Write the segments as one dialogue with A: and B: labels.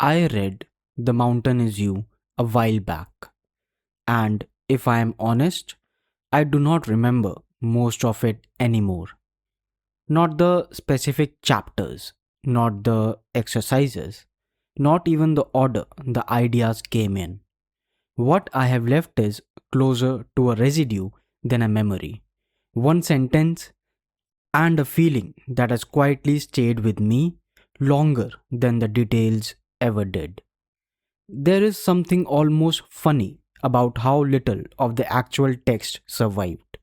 A: I read The Mountain Is You a while back, and if I am honest, I do not remember most of it anymore. Not the specific chapters, not the exercises, not even the order the ideas came in. What I have left is closer to a residue than a memory. One sentence and a feeling that has quietly stayed with me longer than the details ever did. There is something almost funny about how little of the actual text survived,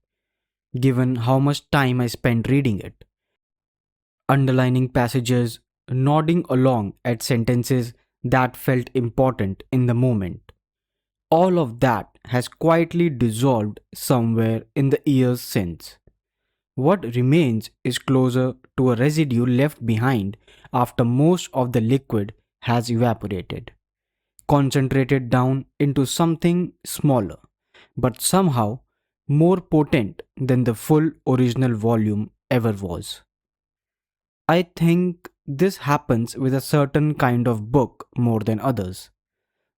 A: given how much time I spent reading it, underlining passages, nodding along at sentences that felt important in the moment. All of that has quietly dissolved somewhere in the years since. What remains is closer to a residue left behind after most of the liquid has evaporated, concentrated down into something smaller, but somehow more potent than the full original volume ever was. I think this happens with a certain kind of book more than others.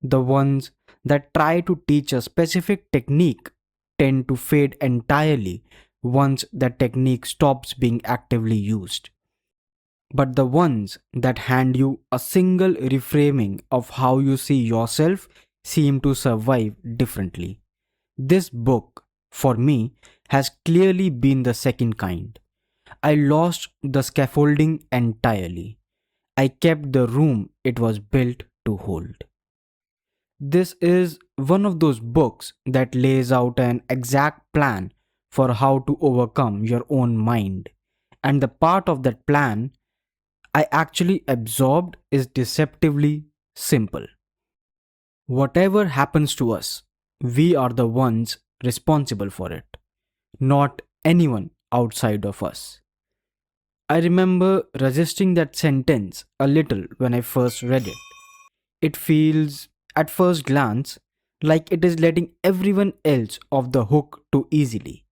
A: The ones that try to teach a specific technique tend to fade entirely once that technique stops being actively used. But the ones that hand you a single reframing of how you see yourself seem to survive differently. This book, for me, has clearly been the second kind. I lost the scaffolding entirely. I kept the room it was built to hold. This is one of those books that lays out an exact plan for how to overcome your own mind. And the part of that plan I actually absorbed is deceptively simple. Whatever happens to us, we are the ones responsible for it, not anyone outside of us. I remember resisting that sentence a little when I first read it. It feels, at first glance, like it is letting everyone else off the hook too easily,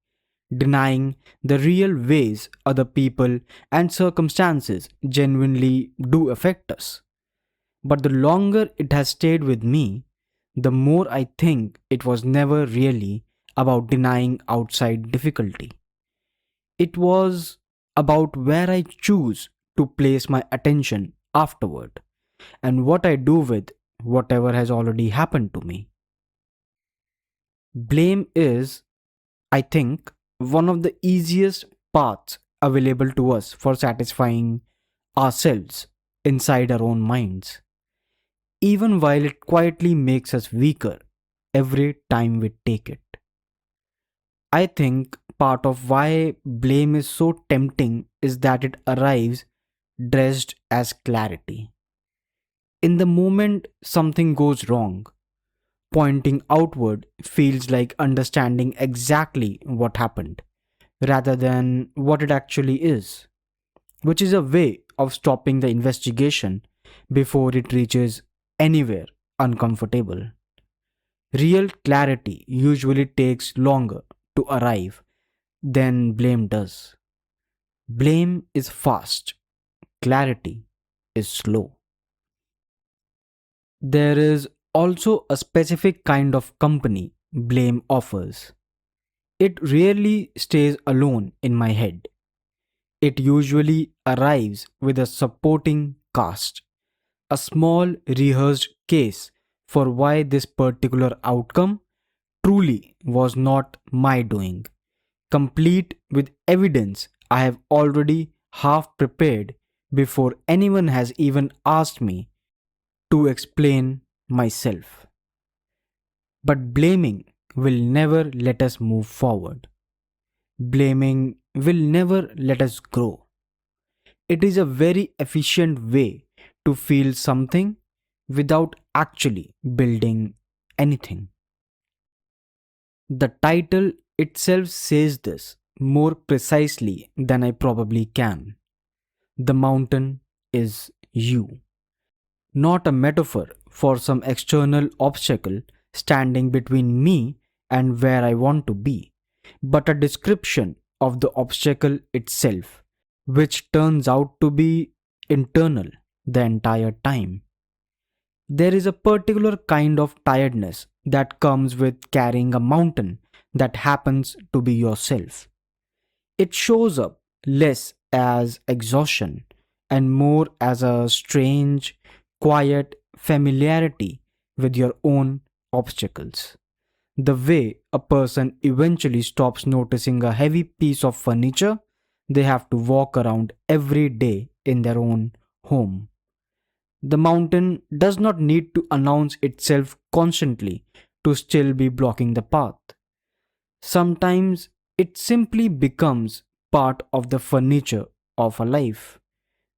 A: denying the real ways other people and circumstances genuinely do affect us. But the longer it has stayed with me, the more I think it was never really about denying outside difficulty. It was about where I choose to place my attention afterward and what I do with whatever has already happened to me. Blame is, I think, one of the easiest paths available to us for satisfying ourselves inside our own minds, even while it quietly makes us weaker every time we take it. I think part of why blame is so tempting is that it arrives dressed as clarity. In the moment something goes wrong, pointing outward feels like understanding exactly what happened rather than what it actually is, which is a way of stopping the investigation before it reaches anywhere uncomfortable. Real clarity usually takes longer to arrive than blame does. Blame is fast, clarity is slow. There is also a specific kind of company blame offers. It rarely stays alone in my head. It usually arrives with a supporting cast, a small rehearsed case for why this particular outcome truly was not my doing, complete with evidence I have already half prepared before anyone has even asked me to explain myself. But blaming will never let us move forward. Blaming will never let us grow. It is a very efficient way to feel something without actually building anything. The title itself says this more precisely than I probably can. The mountain is you, not a metaphor for some external obstacle standing between me and where I want to be, but a description of the obstacle itself, which turns out to be internal the entire time. There is a particular kind of tiredness that comes with carrying a mountain that happens to be yourself. It shows up less as exhaustion and more as a strange, quiet familiarity with your own obstacles. The way a person eventually stops noticing a heavy piece of furniture they have to walk around every day in their own home. The mountain does not need to announce itself constantly to still be blocking the path. Sometimes it simply becomes part of the furniture of a life,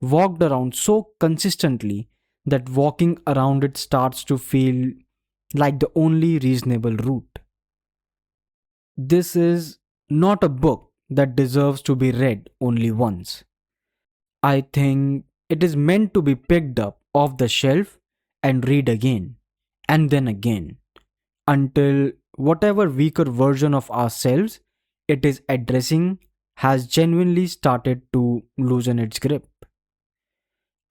A: walked around so consistently that walking around it starts to feel like the only reasonable route. This is not a book that deserves to be read only once. I think it is meant to be picked up off the shelf and read again and then again until whatever weaker version of ourselves it is addressing has genuinely started to loosen its grip.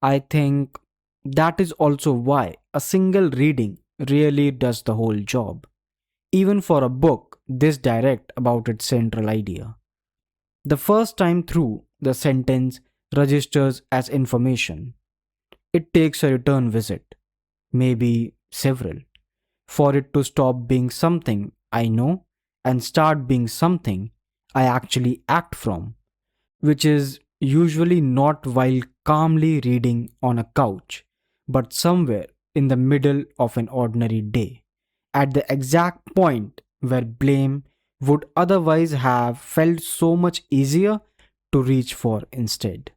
A: I think that is also why a single reading really does the whole job, even for a book this direct about its central idea. The first time through, the sentence registers as information. It takes a return visit, maybe several, for it to stop being something I know and start being something I actually act from, which is usually not while calmly reading on a couch, but somewhere in the middle of an ordinary day, at the exact point where blame would otherwise have felt so much easier to reach for instead.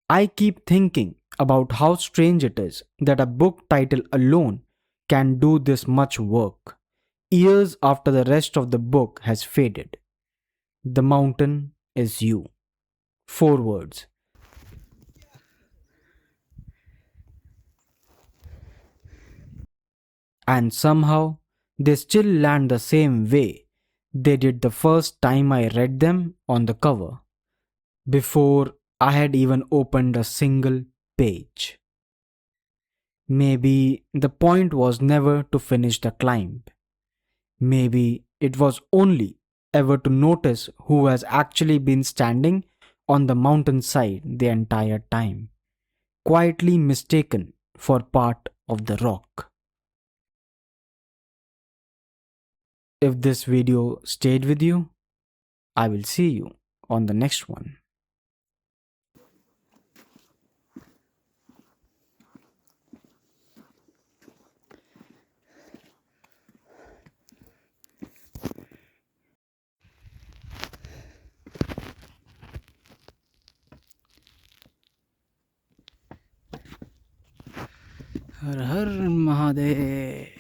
A: I keep thinking about how strange it is that a book title alone can do this much work, years after the rest of the book has faded. The mountain is you. Four words. And somehow, they still land the same way they did the first time I read them on the cover, before I had even opened a single page. Maybe the point was never to finish the climb. Maybe it was only ever to notice who has actually been standing on the mountainside the entire time, quietly mistaken for part of the rock. If this video stayed with you, I will see you on the next one. Her her Mahadev.